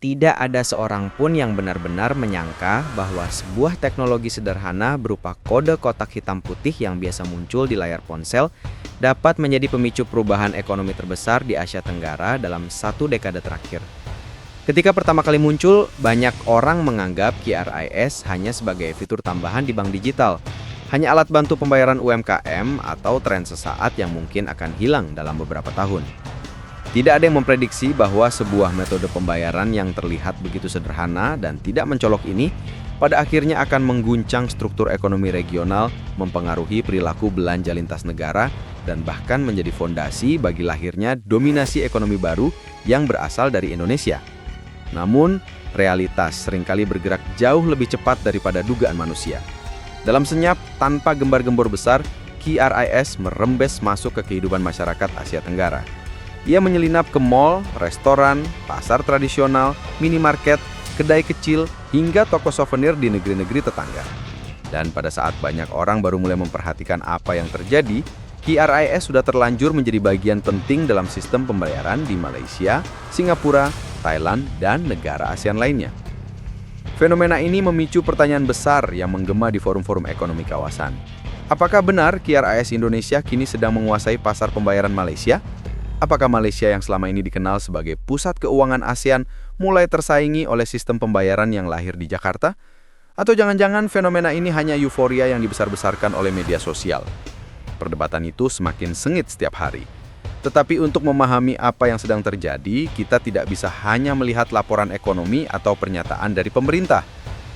Tidak ada seorang pun yang benar-benar menyangka bahwa sebuah teknologi sederhana berupa kode kotak hitam putih yang biasa muncul di layar ponsel dapat menjadi pemicu perubahan ekonomi terbesar di Asia Tenggara dalam satu dekade terakhir. Ketika pertama kali muncul, banyak orang menganggap QRIS hanya sebagai fitur tambahan di bank digital, hanya alat bantu pembayaran UMKM atau tren sesaat yang mungkin akan hilang dalam beberapa tahun. Tidak ada yang memprediksi bahwa sebuah metode pembayaran yang terlihat begitu sederhana dan tidak mencolok ini pada akhirnya akan mengguncang struktur ekonomi regional, mempengaruhi perilaku belanja lintas negara, dan bahkan menjadi fondasi bagi lahirnya dominasi ekonomi baru yang berasal dari Indonesia. Namun, realitas seringkali bergerak jauh lebih cepat daripada dugaan manusia. Dalam senyap, tanpa gembar-gembor besar, QRIS merembes masuk ke kehidupan masyarakat Asia Tenggara. Ia menyelinap ke mal, restoran, pasar tradisional, minimarket, kedai kecil, hingga toko souvenir di negeri-negeri tetangga. Dan pada saat banyak orang baru mulai memperhatikan apa yang terjadi, QRIS sudah terlanjur menjadi bagian penting dalam sistem pembayaran di Malaysia, Singapura, Thailand, dan negara ASEAN lainnya. Fenomena ini memicu pertanyaan besar yang menggema di forum-forum ekonomi kawasan. Apakah benar QRIS Indonesia kini sedang menguasai pasar pembayaran Malaysia? Apakah Malaysia yang selama ini dikenal sebagai pusat keuangan ASEAN mulai tersaingi oleh sistem pembayaran yang lahir di Jakarta? Atau jangan-jangan fenomena ini hanya euforia yang dibesar-besarkan oleh media sosial? Perdebatan itu semakin sengit setiap hari. Tetapi untuk memahami apa yang sedang terjadi, kita tidak bisa hanya melihat laporan ekonomi atau pernyataan dari pemerintah.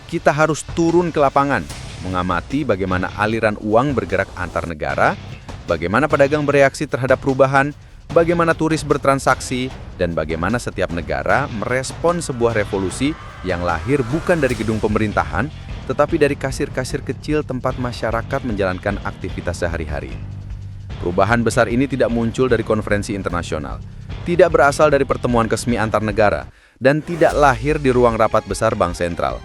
Kita harus turun ke lapangan, mengamati bagaimana aliran uang bergerak antar negara, bagaimana pedagang bereaksi terhadap perubahan, bagaimana turis bertransaksi, dan bagaimana setiap negara merespon sebuah revolusi yang lahir bukan dari gedung pemerintahan, tetapi dari kasir-kasir kecil tempat masyarakat menjalankan aktivitas sehari-hari. Perubahan besar ini tidak muncul dari konferensi internasional, tidak berasal dari pertemuan resmi antar negara, dan tidak lahir di ruang rapat besar Bank Sentral.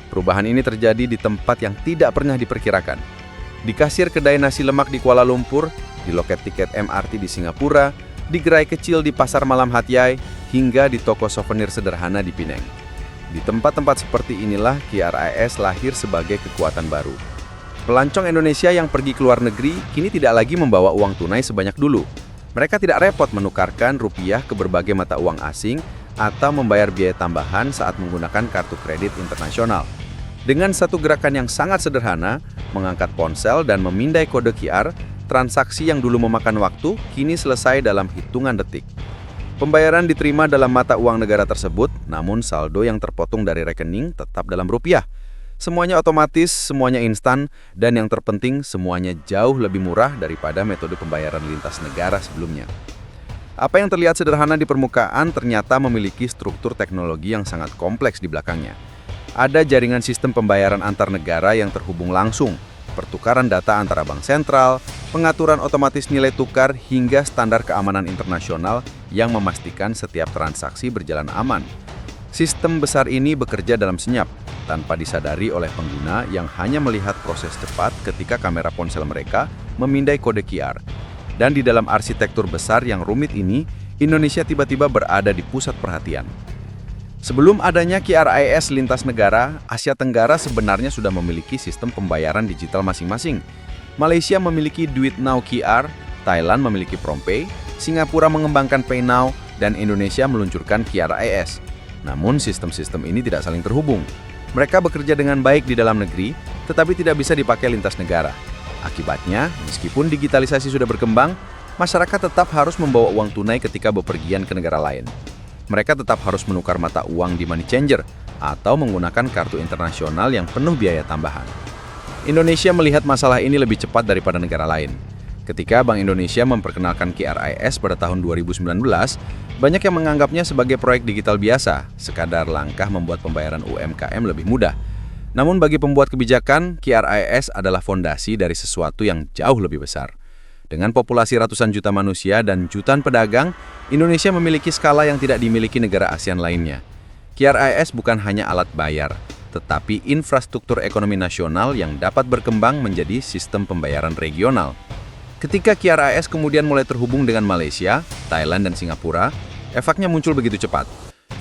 Perubahan ini terjadi di tempat yang tidak pernah diperkirakan. Di kasir kedai nasi lemak di Kuala Lumpur, di loket tiket MRT di Singapura, di gerai kecil di pasar malam Hat Yai, hingga di toko souvenir sederhana di Penang. Di tempat-tempat seperti inilah QRIS lahir sebagai kekuatan baru. Pelancong Indonesia yang pergi ke luar negeri kini tidak lagi membawa uang tunai sebanyak dulu. Mereka tidak repot menukarkan rupiah ke berbagai mata uang asing atau membayar biaya tambahan saat menggunakan kartu kredit internasional. Dengan satu gerakan yang sangat sederhana, mengangkat ponsel dan memindai kode QR, transaksi yang dulu memakan waktu kini selesai dalam hitungan detik. Pembayaran diterima dalam mata uang negara tersebut, namun saldo yang terpotong dari rekening tetap dalam rupiah. Semuanya otomatis, semuanya instan, dan yang terpenting semuanya jauh lebih murah daripada metode pembayaran lintas negara sebelumnya. Apa yang terlihat sederhana di permukaan ternyata memiliki struktur teknologi yang sangat kompleks di belakangnya. Ada jaringan sistem pembayaran antar negara yang terhubung langsung, pertukaran data antara bank sentral, pengaturan otomatis nilai tukar, hingga standar keamanan internasional yang memastikan setiap transaksi berjalan aman. Sistem besar ini bekerja dalam senyap, tanpa disadari oleh pengguna yang hanya melihat proses cepat ketika kamera ponsel mereka memindai kode QR. Dan di dalam arsitektur besar yang rumit ini, Indonesia tiba-tiba berada di pusat perhatian. Sebelum adanya QRIS lintas negara, Asia Tenggara sebenarnya sudah memiliki sistem pembayaran digital masing-masing. Malaysia memiliki Duit Now QR, Thailand memiliki PromptPay, Singapura mengembangkan PayNow, dan Indonesia meluncurkan QRIS. Namun sistem-sistem ini tidak saling terhubung. Mereka bekerja dengan baik di dalam negeri, tetapi tidak bisa dipakai lintas negara. Akibatnya, meskipun digitalisasi sudah berkembang, masyarakat tetap harus membawa uang tunai ketika bepergian ke negara lain. Mereka tetap harus menukar mata uang di money changer atau menggunakan kartu internasional yang penuh biaya tambahan. Indonesia melihat masalah ini lebih cepat daripada negara lain. Ketika Bank Indonesia memperkenalkan QRIS pada tahun 2019, banyak yang menganggapnya sebagai proyek digital biasa, sekadar langkah membuat pembayaran UMKM lebih mudah. Namun bagi pembuat kebijakan, QRIS adalah fondasi dari sesuatu yang jauh lebih besar. Dengan populasi ratusan juta manusia dan jutaan pedagang, Indonesia memiliki skala yang tidak dimiliki negara ASEAN lainnya. QRIS bukan hanya alat bayar, tetapi infrastruktur ekonomi nasional yang dapat berkembang menjadi sistem pembayaran regional. Ketika QRIS kemudian mulai terhubung dengan Malaysia, Thailand, dan Singapura, efeknya muncul begitu cepat.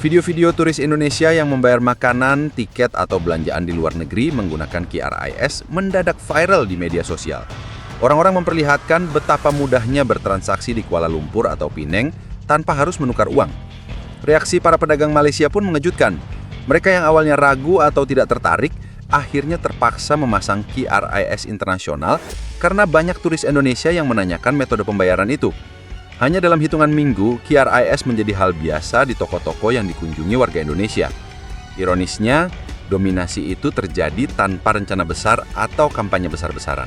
Video-video turis Indonesia yang membayar makanan, tiket, atau belanjaan di luar negeri menggunakan QRIS mendadak viral di media sosial. Orang-orang memperlihatkan betapa mudahnya bertransaksi di Kuala Lumpur atau Pineng tanpa harus menukar uang. Reaksi para pedagang Malaysia pun mengejutkan. Mereka yang awalnya ragu atau tidak tertarik, akhirnya terpaksa memasang QRIS internasional karena banyak turis Indonesia yang menanyakan metode pembayaran itu. Hanya dalam hitungan minggu, QRIS menjadi hal biasa di toko-toko yang dikunjungi warga Indonesia. Ironisnya, dominasi itu terjadi tanpa rencana besar atau kampanye besar-besaran.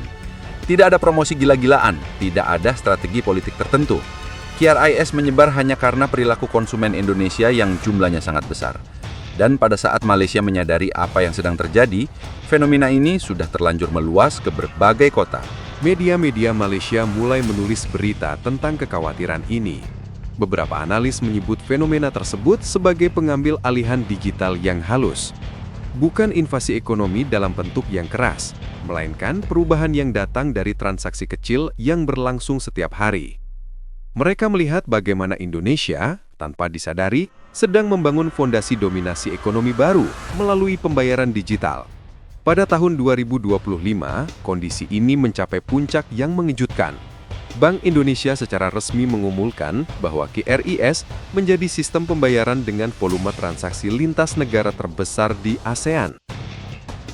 Tidak ada promosi gila-gilaan, tidak ada strategi politik tertentu. QRIS menyebar hanya karena perilaku konsumen Indonesia yang jumlahnya sangat besar. Dan pada saat Malaysia menyadari apa yang sedang terjadi, fenomena ini sudah terlanjur meluas ke berbagai kota. Media-media Malaysia mulai menulis berita tentang kekhawatiran ini. Beberapa analis menyebut fenomena tersebut sebagai pengambil alihan digital yang halus. Bukan invasi ekonomi dalam bentuk yang keras, melainkan perubahan yang datang dari transaksi kecil yang berlangsung setiap hari. Mereka melihat bagaimana Indonesia, tanpa disadari, sedang membangun fondasi dominasi ekonomi baru melalui pembayaran digital. Pada tahun 2025, kondisi ini mencapai puncak yang mengejutkan. Bank Indonesia secara resmi mengumumkan bahwa QRIS menjadi sistem pembayaran dengan volume transaksi lintas negara terbesar di ASEAN.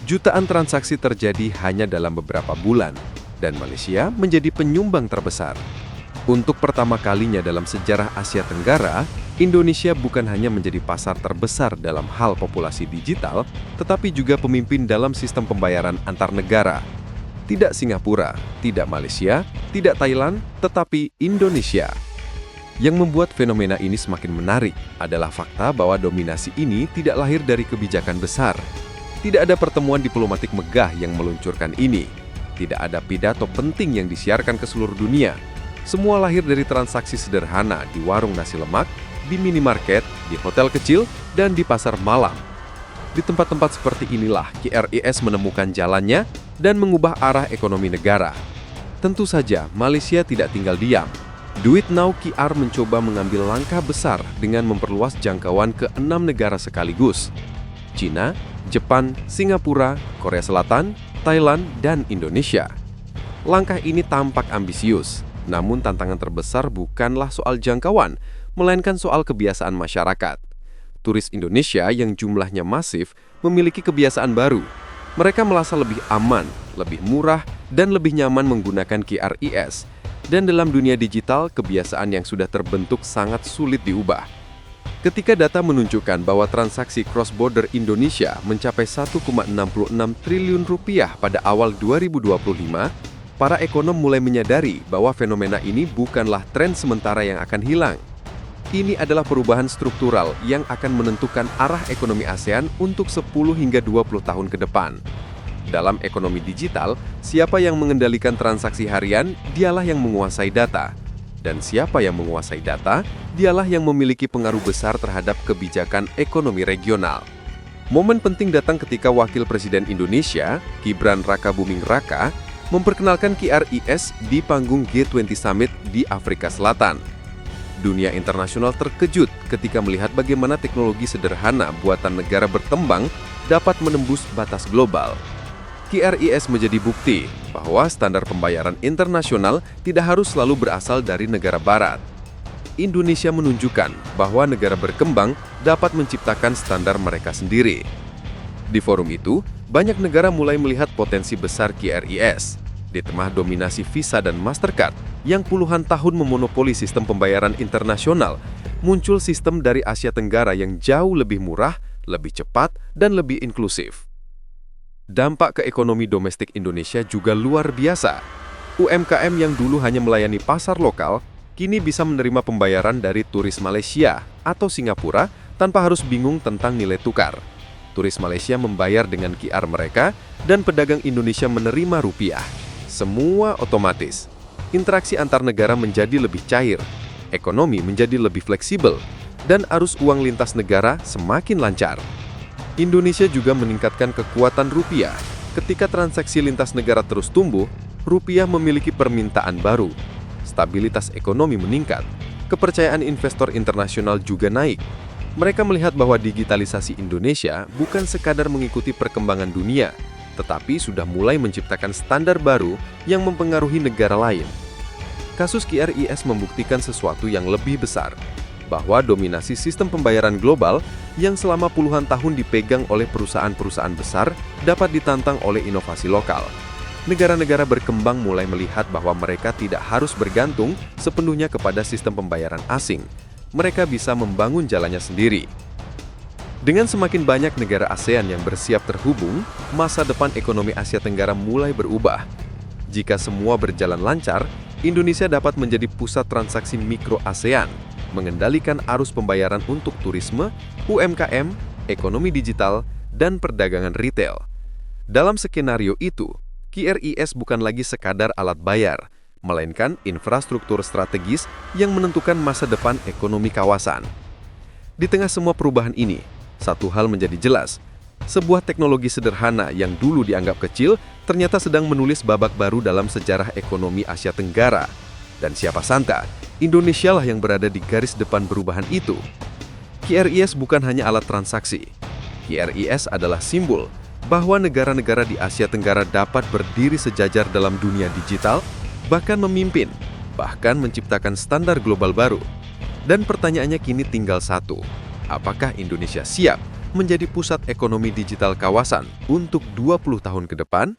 Jutaan transaksi terjadi hanya dalam beberapa bulan, dan Malaysia menjadi penyumbang terbesar. Untuk pertama kalinya dalam sejarah Asia Tenggara, Indonesia bukan hanya menjadi pasar terbesar dalam hal populasi digital, tetapi juga pemimpin dalam sistem pembayaran antar negara. Tidak Singapura, tidak Malaysia, tidak Thailand, tetapi Indonesia. Yang membuat fenomena ini semakin menarik adalah fakta bahwa dominasi ini tidak lahir dari kebijakan besar. Tidak ada pertemuan diplomatik megah yang meluncurkan ini. Tidak ada pidato penting yang disiarkan ke seluruh dunia. Semua lahir dari transaksi sederhana di warung nasi lemak, di minimarket, di hotel kecil, dan di pasar malam. Di tempat-tempat seperti inilah QRIS menemukan jalannya dan mengubah arah ekonomi negara. Tentu saja, Malaysia tidak tinggal diam. Duit Now QR mencoba mengambil langkah besar dengan memperluas jangkauan ke 6 negara sekaligus. China, Jepang, Singapura, Korea Selatan, Thailand, dan Indonesia. Langkah ini tampak ambisius, namun tantangan terbesar bukanlah soal jangkauan, melainkan soal kebiasaan masyarakat. Turis Indonesia yang jumlahnya masif memiliki kebiasaan baru. Mereka merasa lebih aman, lebih murah, dan lebih nyaman menggunakan QRIS. Dan dalam dunia digital, kebiasaan yang sudah terbentuk sangat sulit diubah. Ketika data menunjukkan bahwa transaksi cross-border Indonesia mencapai 1,66 triliun rupiah pada awal 2025, para ekonom mulai menyadari bahwa fenomena ini bukanlah tren sementara yang akan hilang. Ini adalah perubahan struktural yang akan menentukan arah ekonomi ASEAN untuk 10 hingga 20 tahun ke depan. Dalam ekonomi digital, siapa yang mengendalikan transaksi harian, dialah yang menguasai data. Dan siapa yang menguasai data, dialah yang memiliki pengaruh besar terhadap kebijakan ekonomi regional. Momen penting datang ketika Wakil Presiden Indonesia, Gibran Rakabuming Raka, memperkenalkan QRIS di panggung G20 Summit di Afrika Selatan. Dunia internasional terkejut ketika melihat bagaimana teknologi sederhana buatan negara berkembang dapat menembus batas global. QRIS menjadi bukti bahwa standar pembayaran internasional tidak harus selalu berasal dari negara barat. Indonesia menunjukkan bahwa negara berkembang dapat menciptakan standar mereka sendiri. Di forum itu, banyak negara mulai melihat potensi besar QRIS. Di tengah dominasi Visa dan Mastercard yang puluhan tahun memonopoli sistem pembayaran internasional, muncul sistem dari Asia Tenggara yang jauh lebih murah, lebih cepat, dan lebih inklusif. Dampak ke ekonomi domestik Indonesia juga luar biasa. UMKM yang dulu hanya melayani pasar lokal, kini bisa menerima pembayaran dari turis Malaysia atau Singapura tanpa harus bingung tentang nilai tukar. Turis Malaysia membayar dengan QR mereka, dan pedagang Indonesia menerima rupiah. Semua otomatis. Interaksi antar negara menjadi lebih cair, ekonomi menjadi lebih fleksibel, dan arus uang lintas negara semakin lancar. Indonesia juga meningkatkan kekuatan rupiah. Ketika transaksi lintas negara terus tumbuh, rupiah memiliki permintaan baru. Stabilitas ekonomi meningkat, kepercayaan investor internasional juga naik. Mereka melihat bahwa digitalisasi Indonesia bukan sekadar mengikuti perkembangan dunia, tetapi sudah mulai menciptakan standar baru yang mempengaruhi negara lain. Kasus QRIS membuktikan sesuatu yang lebih besar, bahwa dominasi sistem pembayaran global yang selama puluhan tahun dipegang oleh perusahaan-perusahaan besar dapat ditantang oleh inovasi lokal. Negara-negara berkembang mulai melihat bahwa mereka tidak harus bergantung sepenuhnya kepada sistem pembayaran asing. Mereka bisa membangun jalannya sendiri. Dengan semakin banyak negara ASEAN yang bersiap terhubung, masa depan ekonomi Asia Tenggara mulai berubah. Jika semua berjalan lancar, Indonesia dapat menjadi pusat transaksi mikro ASEAN, mengendalikan arus pembayaran untuk turisme, UMKM, ekonomi digital, dan perdagangan retail. Dalam skenario itu, QRIS bukan lagi sekadar alat bayar, melainkan infrastruktur strategis yang menentukan masa depan ekonomi kawasan. Di tengah semua perubahan ini, satu hal menjadi jelas, sebuah teknologi sederhana yang dulu dianggap kecil ternyata sedang menulis babak baru dalam sejarah ekonomi Asia Tenggara. Dan siapa sangka, Indonesia lah yang berada di garis depan perubahan itu. QRIS bukan hanya alat transaksi. QRIS adalah simbol bahwa negara-negara di Asia Tenggara dapat berdiri sejajar dalam dunia digital, bahkan memimpin, bahkan menciptakan standar global baru. Dan pertanyaannya kini tinggal satu, apakah Indonesia siap menjadi pusat ekonomi digital kawasan untuk 20 tahun ke depan?